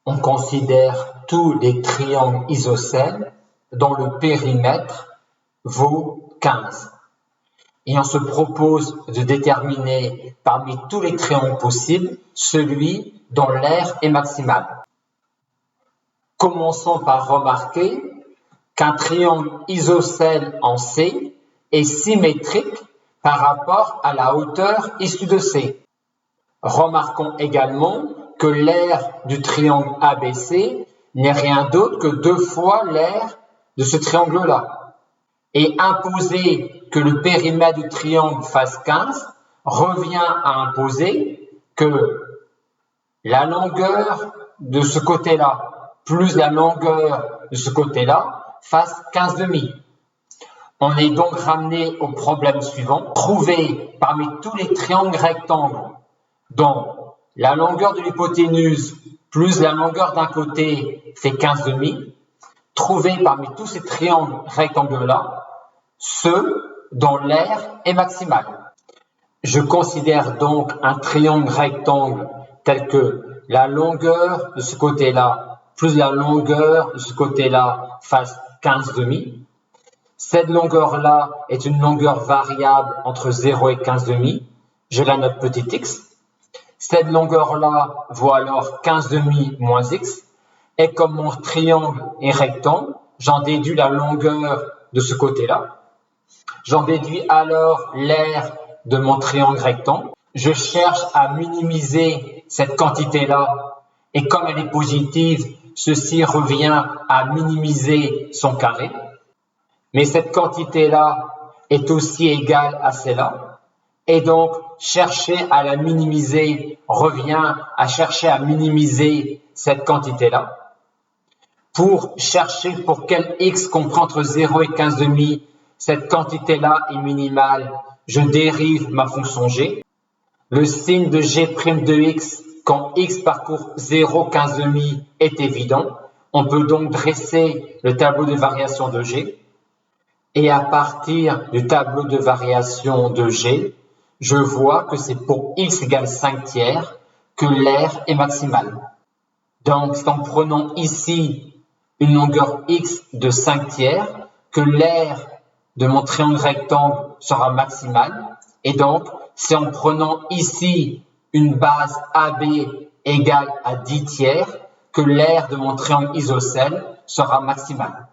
On considère tous les triangles isocèles dont le périmètre vaut 15. Et on se propose de déterminer parmi tous les triangles possibles celui dont l'aire est maximale. Commençons par remarquer qu'un triangle isocèle en C est symétrique par rapport à la hauteur issue de C. Remarquons également que l'aire du triangle ABC n'est rien d'autre que 2 fois l'aire de ce triangle-là. Et imposer que le périmètre du triangle fasse 15 revient à imposer que la longueur de ce côté-là plus la longueur de ce côté-là fasse 15 demi. On est donc ramené au problème suivant. Trouver parmi tous les triangles rectangles dont la longueur de l'hypoténuse plus la longueur d'un côté fait 15 demi, trouver parmi tous ces triangles rectangles-là ceux dont l'aire est maximale. Je considère donc un triangle rectangle tel que la longueur de ce côté-là plus la longueur de ce côté-là fasse 15 demi. Cette longueur-là est une longueur variable entre 0 et 15 demi. Je la note petit x. Cette longueur-là vaut alors 15 demi moins x. Et comme mon triangle est rectangle, j'en déduis la longueur de ce côté-là. J'en déduis alors l'aire de mon triangle rectangle. Je cherche à minimiser cette quantité-là. Et comme elle est positive, ceci revient à minimiser son carré. Mais cette quantité-là est aussi égale à celle-là. Et donc, chercher à la minimiser revient à chercher à minimiser cette quantité-là. Pour chercher pour quel x comprend entre 0 et 15 demi, cette quantité-là est minimale, je dérive ma fonction g. Le signe de g' de x quand x parcourt 0, 15 demi est évident. On peut donc dresser le tableau de variation de g. Et à partir du tableau de variation de g, je vois que c'est pour x égale 5 tiers que l'aire est maximale. Donc, c'est en prenant ici une longueur x de 5 tiers que l'aire de mon triangle rectangle sera maximale. Et donc, c'est en prenant ici une base AB égale à 10 tiers que l'aire de mon triangle isocèle sera maximale.